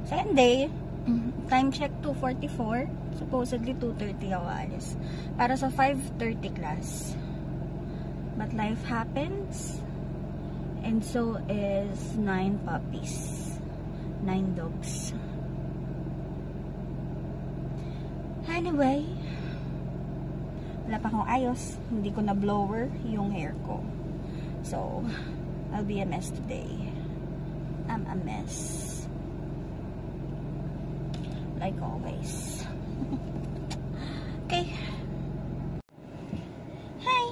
Second day, time check 2:44. Supposedly 2:30 ako alis. Para sa 5:30 class. But life happens. And so is 9 puppies. 9 dogs. Anyway, wala pa akong ayos. Hindi ko na blower yung hair ko. So, I'll be a mess today. I'm a mess. Like always. Okay. Hi!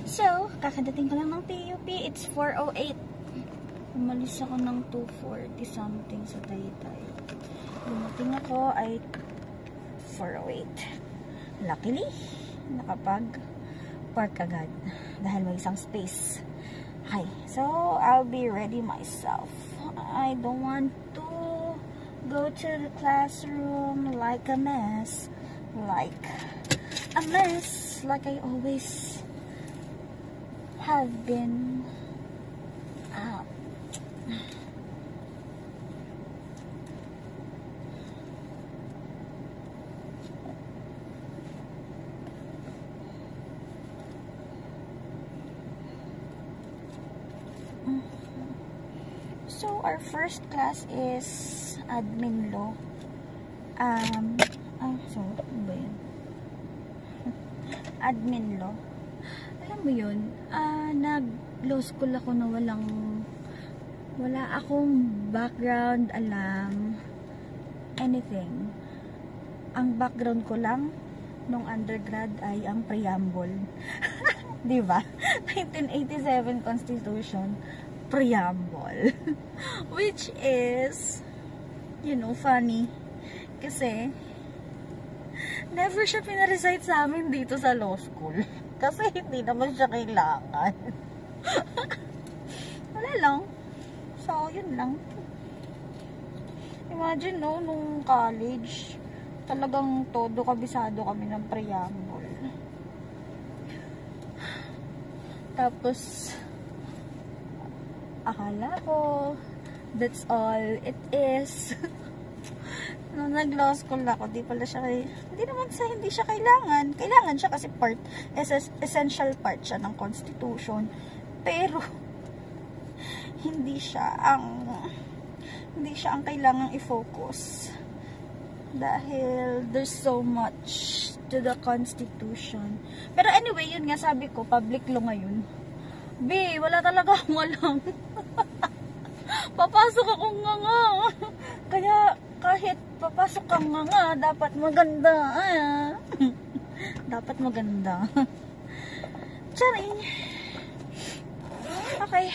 So, kakadating ko lang ng PUP. It's 4:08. Umalis ako ng 2:40 something sa Taytay. Dumating ako ay 4:08. Luckily, nakapag-park agad. Dahil may isang space. Okay, so I'll be ready myself. I don't want to go to the classroom like a mess. Like I always have been. So our first class is admin law. Sorry, ano ba yun? Admin law. Alam mo yun, nag-law school ako na wala akong background, alam, anything. Ang background ko lang nung undergrad ay ang preamble. Diba? 1987 Constitution. Preamble. Which is, you know, funny. Kasi, never siya pinarecite sa amin dito sa law school. Kasi hindi naman siya kailangan. Wala lang. So, yun lang. Imagine, no, nung college, talagang todo kabisado kami ng preamble. Tapos, akala ko, that's all it is. Nung nag-law school ako, hindi siya kailangan. Kailangan siya kasi essential part siya ng Constitution. Pero, hindi siya ang kailangang i-focus. Dahil, there's so much to the Constitution. Pero anyway, yun nga sabi ko, public law ngayon. Wala talaga akong alam. Papasok akong nga. Kaya, kahit papasok kang nga, dapat maganda. Dapat maganda. Charing. Okay.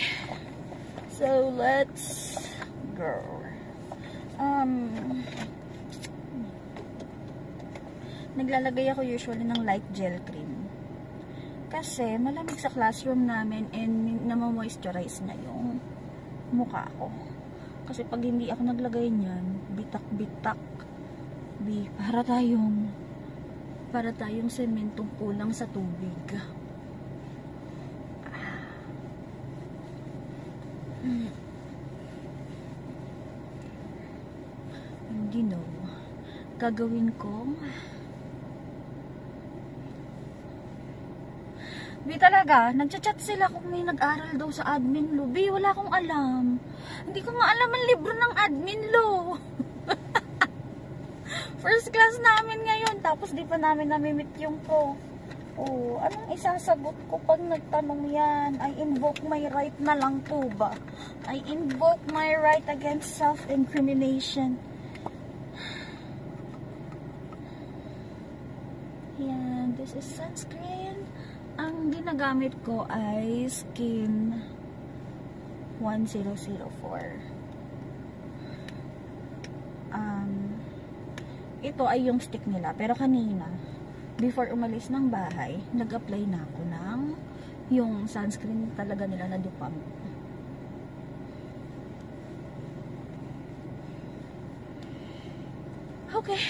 So, let's go. Naglalagay ako usually ng light gel cream. Kasi, malamig sa classroom namin and namamoisturize na yung mukha ko. Kasi pag hindi ako naglagay niyan, bitak-bitak. Para tayong sementong kulang sa tubig. And you know, gagawin ko talaga, nagchat-chat sila kung may nag-aral daw sa admin law. Wala akong alam. Hindi ko nga alam ang libro ng admin law. First class namin ngayon, tapos di pa namin namimit yung po. Anong isasagot ko pag nagtanong yan? I invoke my right na lang po ba? I invoke my right against self-incrimination. Yan, this is sunscreen. Ang ginagamit ko ay Skin 1004. Ito ay yung stick nila. Pero kanina, before umalis ng bahay, nag-apply na ako ng yung sunscreen talaga nila na Dupam. Okay.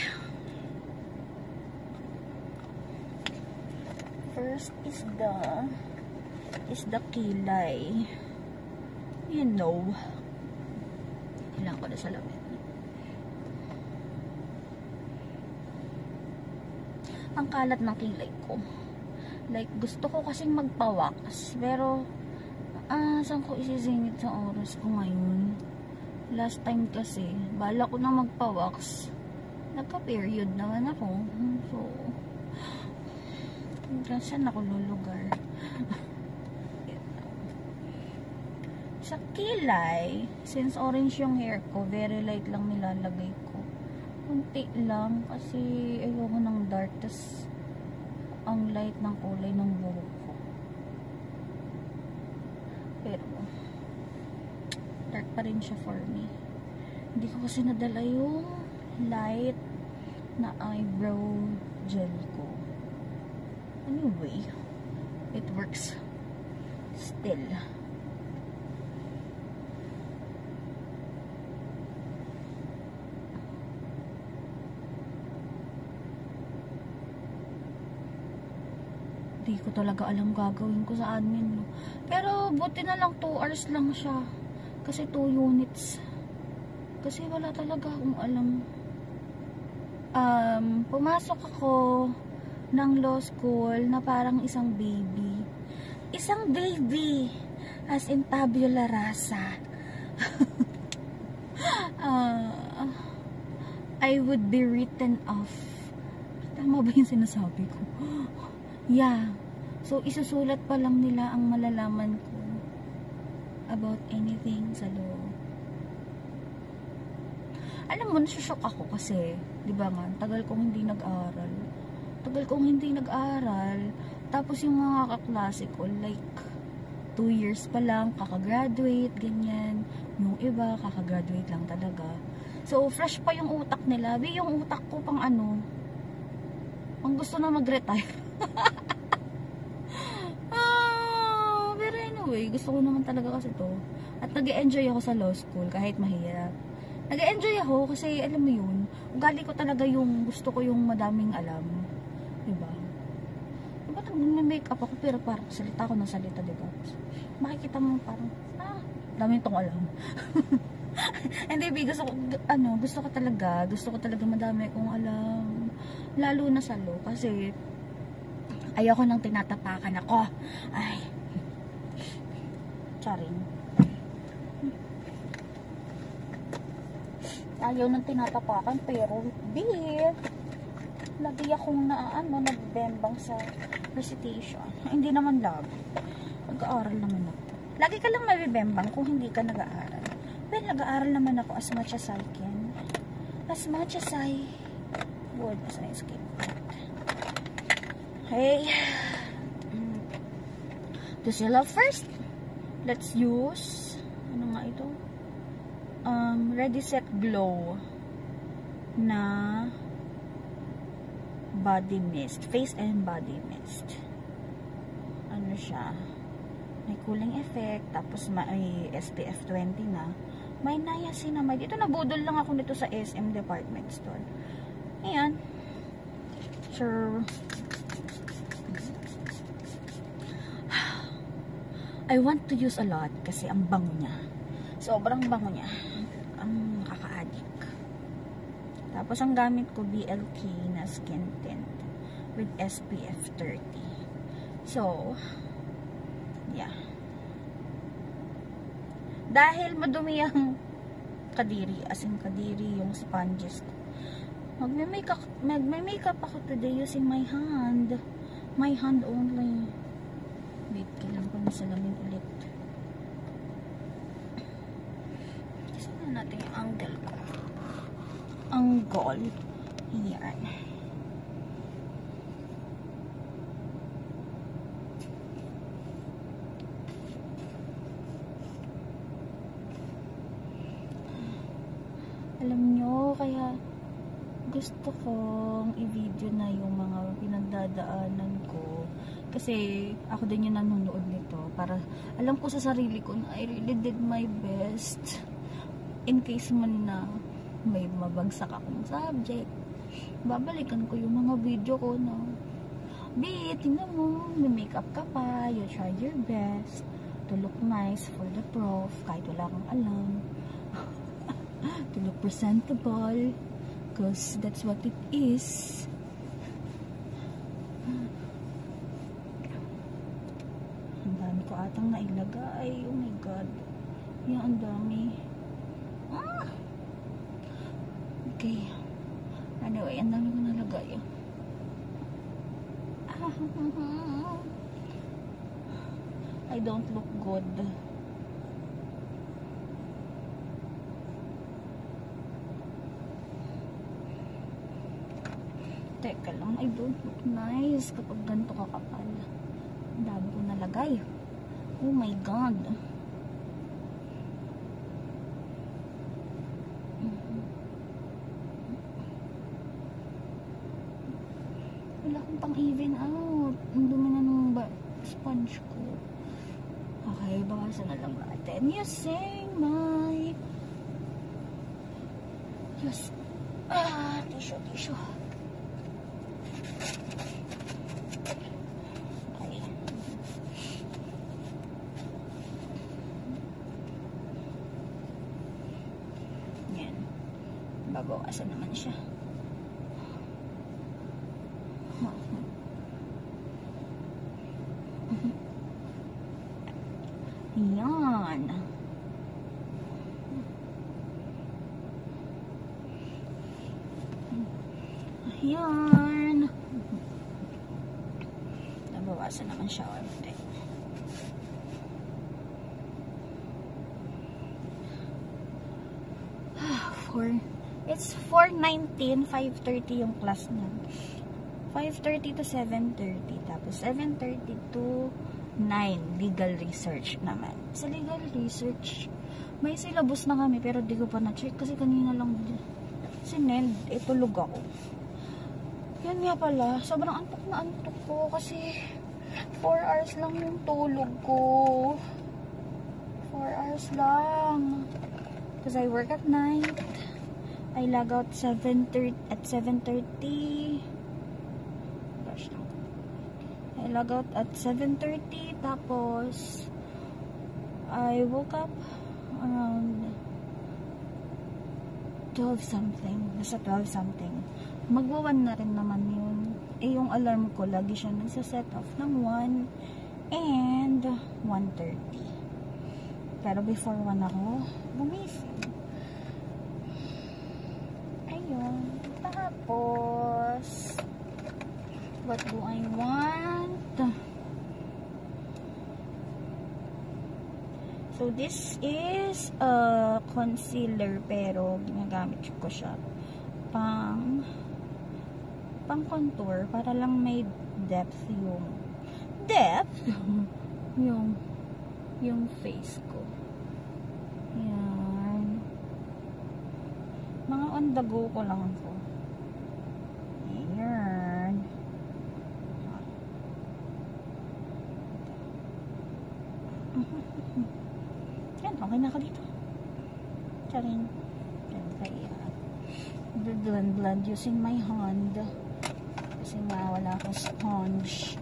First is the kilay. You know. Ilang ko na salamin. ang kalat ng kilay ko. Like, gusto ko kasing magpa-wax. Pero, saan ko isisingit sa oras ko ngayon? Last time kasi, bala ko na magpa-wax. Nagka-period naman ako. So, saan ako lulugar? Sa kilay, since orange yung hair ko, very light lang nilalagay ko. Kunti lang kasi ayoko ng dark, tas ang light ng kulay ng buhok ko. Pero dark pa rin siya for me. Hindi ko kasi nadala yung light na eyebrow gel ko. Anyway, it works still. Hindi ko talaga alam gagawin ko sa admin, no? Pero buti na lang 2 hours lang siya. Kasi 2 units. Kasi wala talaga akong alam. Pumasok ako ng law school na parang isang baby. Isang baby! As in tabula rasa. I would be written off. Tama ba yung sinasabi ko? Yeah. So, isusulat pa lang nila ang malalaman ko about anything sa law. Alam mo, nasushock ako kasi, di ba nga, tagal kong hindi nag-aral. Tapos yung mga kaklase ko, like, 2 years pa lang, kakagraduate, ganyan. Yung iba, kakagraduate lang talaga. So, fresh pa yung utak nila. Yung utak ko pang ano, pang gusto na mag-retire. Pero anyway, gusto ko naman talaga kasi to. At nag-e-enjoy ako sa law school kahit mahirap. Nag-e-enjoy ako kasi alam mo yun, ugali ko talaga yung gusto ko yung madaming alam. Diba? Diba nag-makeup ako pero parang salita ko ng salita, diba? Makikita mo parang, dami itong alam. Hindi, gusto ko talaga madami kong alam. Lalo na sa law kasi ayoko nang tinatapakan ako. Ay. Charing. Ayaw nang tinatapakan pero lagi akong nagbembang sa recitation. Hindi naman lagi. Nag-aaral naman ako. Lagi ka lang mabibembang kung hindi ka nag-aaral. Well, nag-aaral naman ako as much as I can. As much as I would as I escape. Hey. To seal off first, let's use, ano nga ito? Ready Set Glow na body mist, face and body mist. Ano siya? May cooling effect, tapos may SPF 20 na. May niacinamide. Ito, nabudol lang ako nito sa SM department store. Ayan. Sure. I want to use a lot kasi ang bango niya. Sobrang bango niya. Ang nakaka-addict. Tapos ang gamit ko BLK na skin tint with SPF 30. So, yeah. Dahil madumi ang kadiri, as in kadiri yung sponges ko. Magme-makeup ako today using my hand. My hand only. Wait, kailangan ko na salamin ulit. Kasi na natin yung angle ko. Angle. Yan. Alam nyo, kaya gusto kong i-video na yung mga pinagdadaanan ko. Kasi ako din yung nanonood nito. Para alam ko sa sarili ko na I really did my best. In case man na may mabagsak akong subject, babalikan ko yung mga video ko na tingnan mo, may makeup ka pa, you tried your best to look nice for the prof, kahit wala kang alam. To look presentable, because that's what it is. kang nailagay. Oh my god. Yan, ang dami. Okay. Anyway, ang dami ko nalagay. I don't look good. Teka lang, I don't look nice kapag ganito kakapal. Ang dami ko nalagay. Oh my god. Wala akong pang even out. Ang dumi na nung sponge ko. Okay, bawasan na lang natin. Using my tissue. Okay. Yan. Babawasan naman siya. Yan. Yan. Nabawasan naman siya ulit. It's 4:19, 5:30 yung class na. 5:30 to 7:30. Tapos 7:30 to 9, legal research naman. Sa legal research, may syllabus na kami pero di ko pa na-check kasi kanina lang sinend. Tulog ako. Yan nga pala, sobrang antok na antok ko kasi 4 hours lang yung tulog ko. 4 hours lang. Because I work at night. I log out at 7:30. Gosh, no. I log out at 7:30. Tapos, I woke up around 12 something. Nasa 12 something. Magwa-1 na rin naman yun. Yung alarm ko, lagi siya nagsaset off ng 1 and 1:30. Pero before 1 ako, bumising. Ayun. Tapos, what do I want? So, this is a concealer pero ginagamit ko siya pang contour para lang may depth yung face ko. Yan. Mga on the go ko lang po. Ayan. Yan, okay na ako dito. Charing. Yan, kaya blend using my hand. Kasi nga wala akong sponge.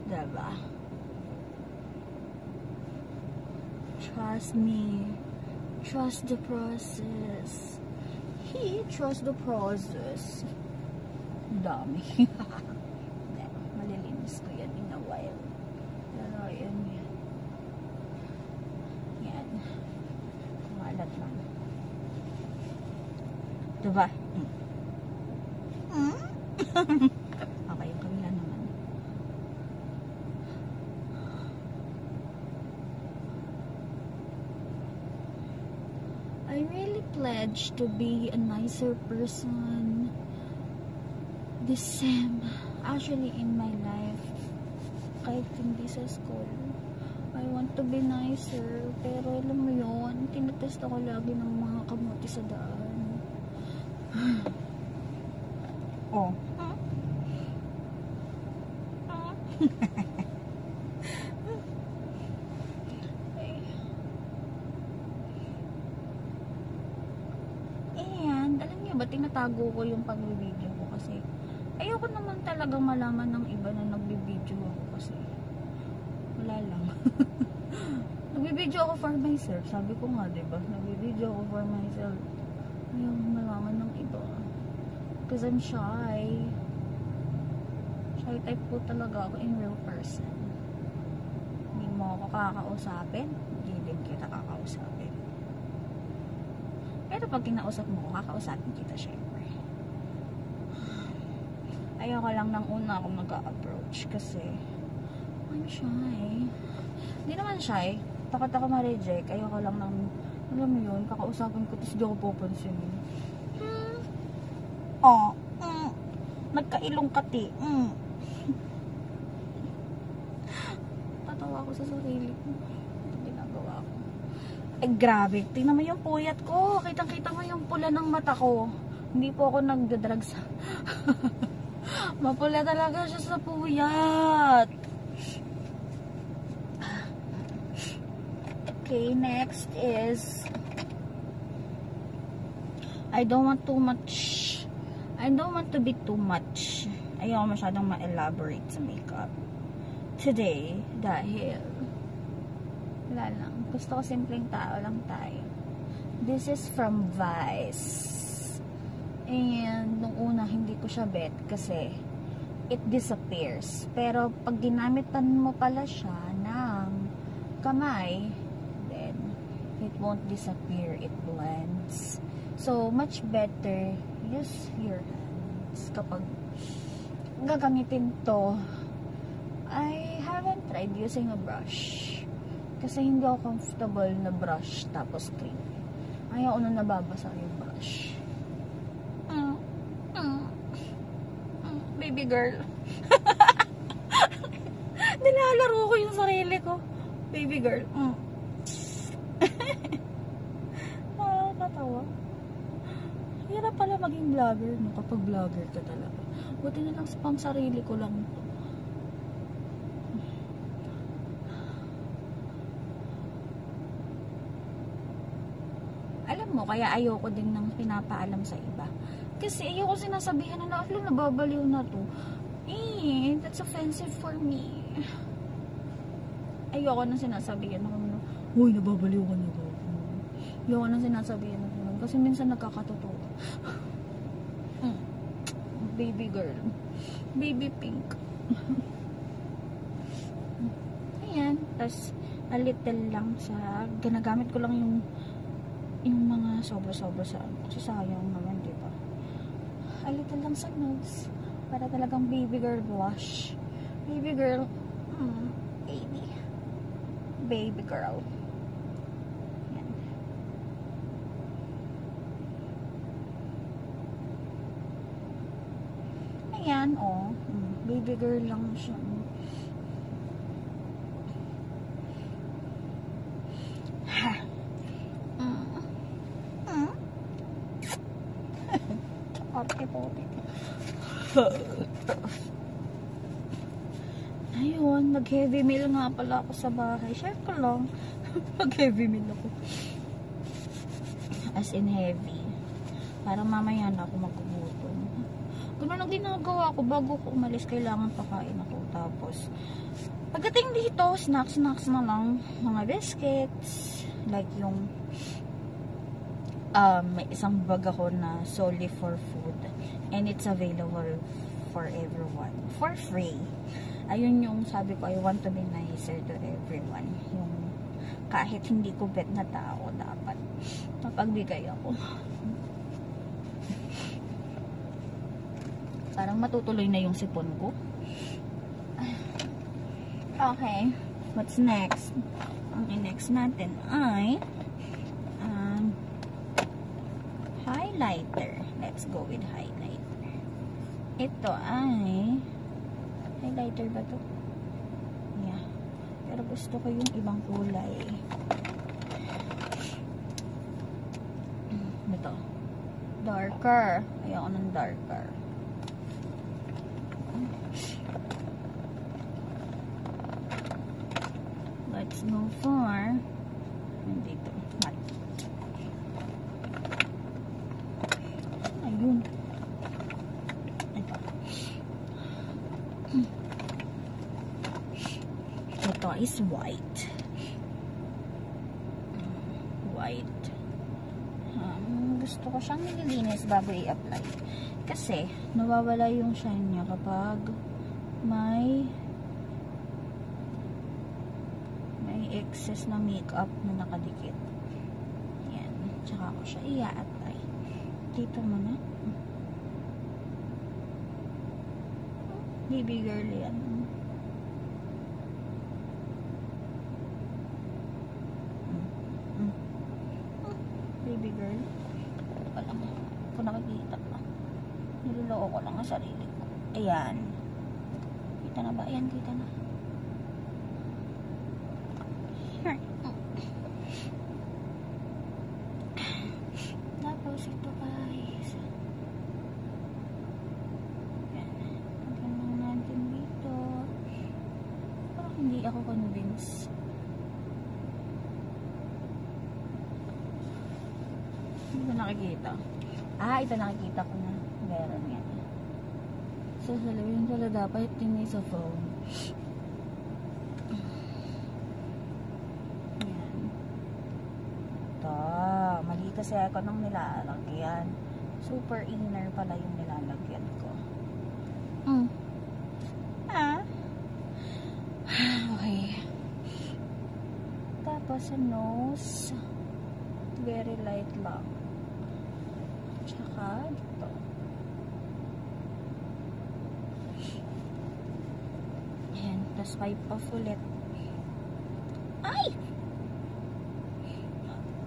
Diba? Trust me. Trust the process. Trust the process. Dami. Malilinis ko yan in a while. Pero yun. Yan. Kumalat lang. Diba? Okay, yung kabila naman. I really pledge to be a nicer person this sem. Actually, in my life, kahit hindi sa school, I want to be nicer. Pero alam mo yun, tinetest ako lagi ng mga kamote sa daan. Oh. And, alam niyo ba, tinatago ko yung pag-video ko kasi ayoko naman talagang malaman ng iba na nagbibideo ako kasi wala lang. Nagbibideo ako for myself. Sabi ko nga, diba? Nagbibideo ako for myself. Ayoko malaman ng iba. because I'm shy. Shy type po talaga ako in real person. Hindi mo ako kakausapin, hindi din kita kakausapin. Pero pag kinausap mo, kakausapin kita syempre. Ayoko lang nang una akong mag-a-approach kasi I'm shy. Hindi naman shy. Takot ako ma-reject. Ayoko lang nang, alam mo yun, kakausapin ko tapos di ako pupansin. Nagkailong kati. Tatawa ako sa sarili ko. Ito ginagawa ko. Eh grabe, tingnan mo yung puyat ko. Kitang-kita mo yung pula ng mata ko. Hindi po ako nagdadrugs. Mapula talaga siya sa puyat. Okay, next is I don't want to be too much. Ayoko masyadong ma-elaborate sa makeup today dahil wala lang. Gusto ko simpleng tao lang tayo. This is from Vice. And nung una hindi ko siya bet kasi it disappears. Pero pag ginamitan mo pala siya ng kamay, then it won't disappear. It blends. So much better use your hands kapag gagamitin to. I haven't tried using a brush kasi hindi ako comfortable na brush tapos cream. Ayaw na nababasa yung brush. Baby girl. Nilalaro ko yung sarili ko. Baby girl. Nakakatawa. Hirap pala maging vlogger, no? Kapag vlogger ka talaga. Buti na lang sa pang sarili ko lang ito. Alam mo, kaya ayoko din ng pinapaalam sa iba. Kasi ayoko sinasabihan na nababaliw na to. That's offensive for me. Ayoko nang sinasabihan ako na, uy, nababaliw ka na ba? Ayoko nang sinasabihan ako na, kasi minsan nagkakatotoo. Baby girl. Baby pink. Ayan. Tapos, a little lang sa, ginagamit ko lang yung mga sobra-sobra sa ano. Kasi sayang naman, diba? A little lang sa nose. Para talagang baby girl blush. Baby girl. Baby. Baby girl. Ayan. Ayan, oh. Baby girl lang siya. Ayun, nag-heavy meal nga pala ako sa bahay. Share ko lang. Nag-heavy meal ako. As in heavy. Para mamaya na ako magkugutom. Ganun ang ginagawa ko. Bago ko umalis, kailangan pakain ako. Tapos, pagdating dito, snacks na lang. Mga biscuits. Like yung may isang bag ako na solely for food. And it's available for everyone. For free. Ayun yung sabi ko, I want to be nicer to everyone. Yung kahit hindi ko bet na tao, dapat mapagbigay ako. Parang matutuloy na yung sipon ko. Okay. What's next? Ang next natin ay highlighter. Let's go with highlighter. Ito ay highlighter ba to? Yeah. Pero gusto ko yung ibang kulay. Ito. Darker. Ayoko ng darker. Let's go for nandito. Matte. Ayun. Ito is white. White. Gusto ko siyang nililinis bago i-apply. Kasi, nawawala yung shine niya kapag may excess na makeup na nakadikit. Yan. Tsaka ako siya i-a-apply. Dito mo na. Baby girl yan. Baby girl. Alam mo, kung nakikita pa. Niloloko ko lang ang sarili ko. Ayan. Kita na ba? Ayan, kita na. Tapos ito guys. Ayan. Tingnan natin dito. Parang hindi ako convinced. Hindi ko nakikita. Ito nakikita ko na. Meron yan. So, salawin pala dapat tingin sa phone. Ayan. Ito. Mali kasi ako nung nilalagyan. Super inner pala yung nilalagyan ko. Okay. Tapos sa nose, very light lang. Tsaka dito. Ayan. Tapos wipe off ulit. Ay!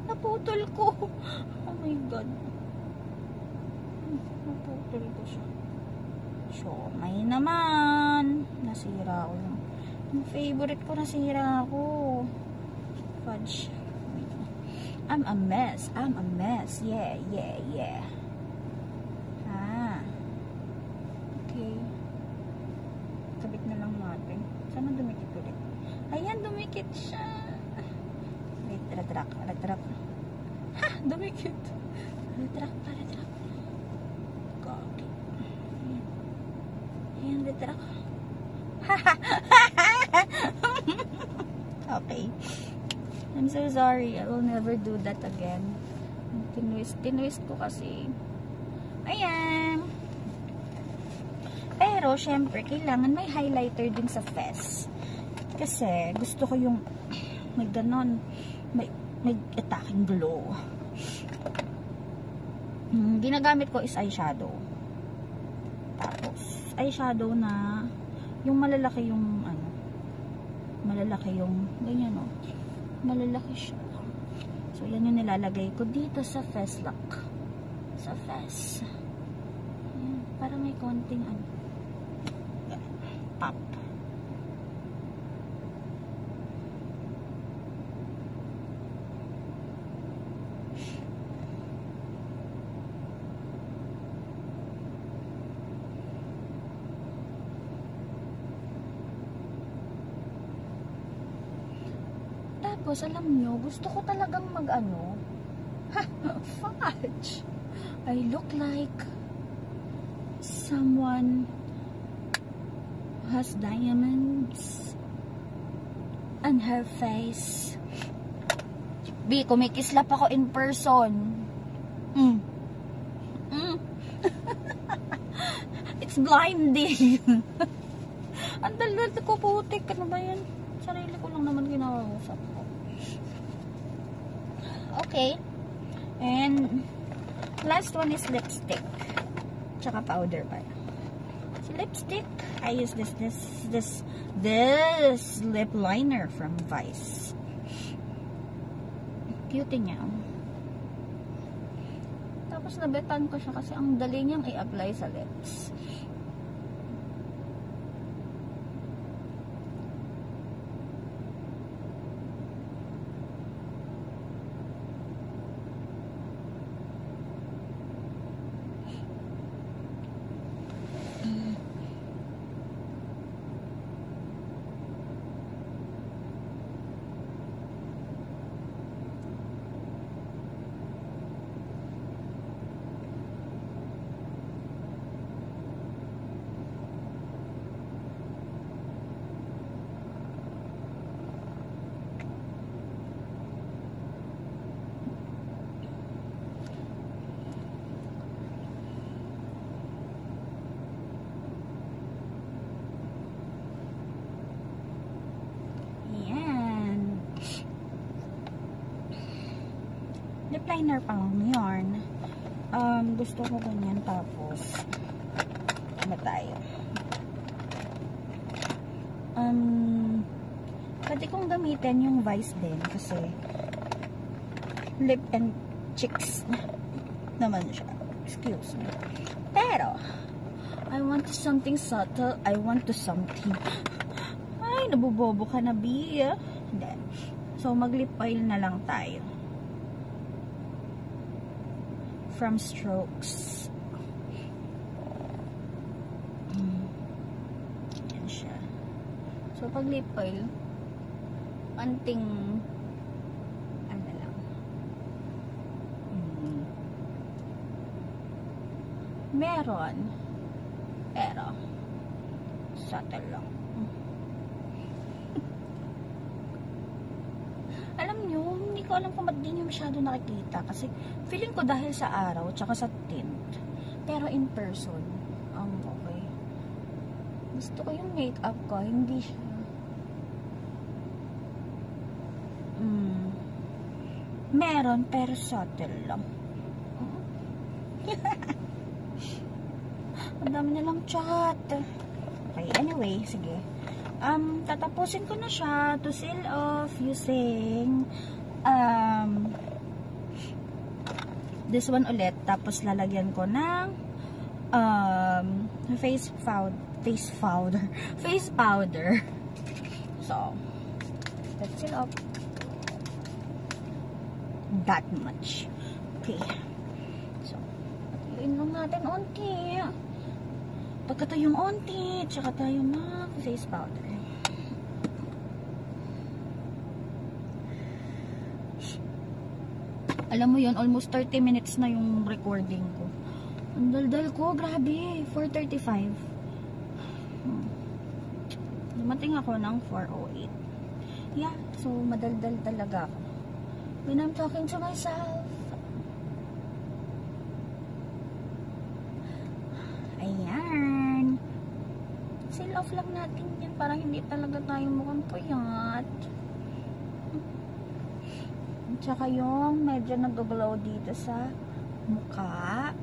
Naputol ko. Oh my god. Naputol ko siya. So, may naman. Nasira ko yung favorite ko, nasira ko. Fudge. I'm a mess. I'm a mess. Yeah, yeah, yeah. Okay. Kabit na lang natin. Sana dumikit ulit. Ayan, dumikit siya. Wait, ratrak. Ha! Dumikit. Ratrak. Okay. Ayan, ratrak. Okay. I'm so sorry. I will never do that again. Tinwist ko kasi. Ayan. Pero, syempre, kailangan may highlighter din sa face. Kasi, gusto ko yung may ganon. May attacking glow. Ginagamit ko is eyeshadow. Tapos, eyeshadow na yung malalaki yung ganyan, oh. Malalaki siya. So, yan yung nilalagay ko dito sa face lock. Sa face. Ayan, para may konting pop. Tapos, alam nyo, gusto ko talagang fudge. I look like someone who has diamonds on her face. B, kumikislap ako in person. It's blinding. Ang daldal ko putik. Ano ba yan? Sarili ko lang naman ginawausap ko. Okay. And last one is lipstick. Tsaka powder pa. So lipstick, I use this lip liner from Vice. Cute niya. Tapos nabetan ko siya kasi ang dali niyang i-apply sa lips. lip liner pa lang yarn. Gusto ko ganyan, tapos ano tayo? Pwede kong gamitin yung Vice din kasi lip and cheeks naman siya. Excuse me. Pero I want something subtle. I want to something. Ay, nabubobo ka na, B. Hindi. So, mag-lip oil na lang tayo. From Strokes. Yan siya. So, pag lip oil, anting ano lang. Meron. Pero, subtle lang. Alam nyo, hindi ko alam kung ba't di nyo masyado nakikita. Kasi, feeling ko dahil sa araw, tsaka sa tint. Pero in person, okay. Gusto ko yung makeup ko, hindi siya. Meron, pero subtle lang. Ang dami na lang chat. Okay, anyway, sige. Tatapusin ko na siya to seal off using this one ulit. Tapos lalagyan ko ng face powder. So, let's seal off that much. Okay. So, patuloyin lang natin onti. Pagka yung onti, tsaka tayo mag-face powder. Alam mo yun, almost 30 minutes na yung recording ko. Ang daldal ko, grabe. 4:35. Dumating ako ng 4:08. Yeah, so madaldal talaga ako. When I'm talking to myself. Ayan. Seal off lang natin yan para hindi talaga tayo mukhang puyat. Tsaka yung medyo nag-glow dito sa mukha.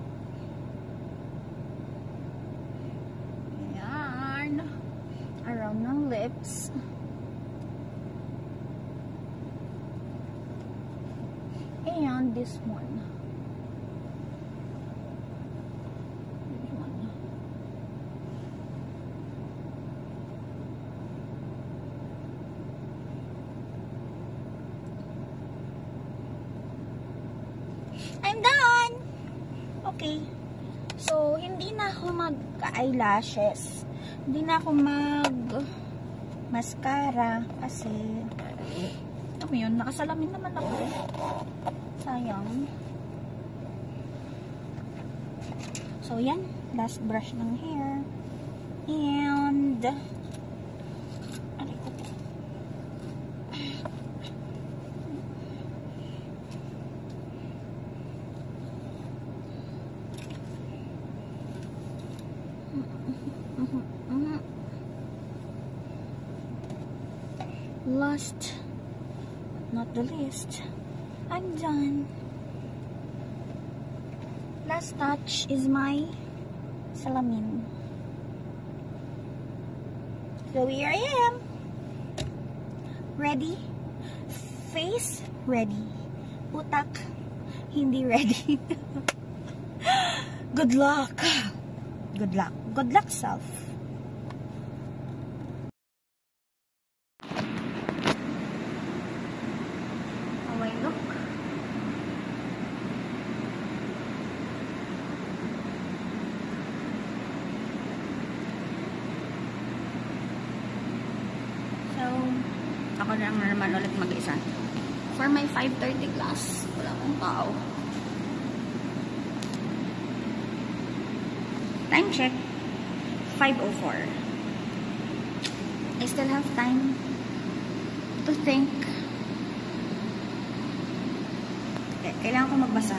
Ayan. Around ng lips. And this one. I'm done! Okay. So, hindi na ako mag-eyelashes. Hindi na ako mag-mascara kasi ano yun, nakasalamin naman ako. Sayang. So, yan. Last brush ng hair. And last not the least, I'm done. Last touch is my salamin. So here I am. Ready? Face ready. Utak hindi ready. Good luck. Good luck. Good luck, self. How I look? So, ako lang naman ulit mag-isa. For my 5:30 class, wala akong tao. Time check. 5:04. I still have time to think. Okay, kailangan ko magbasa.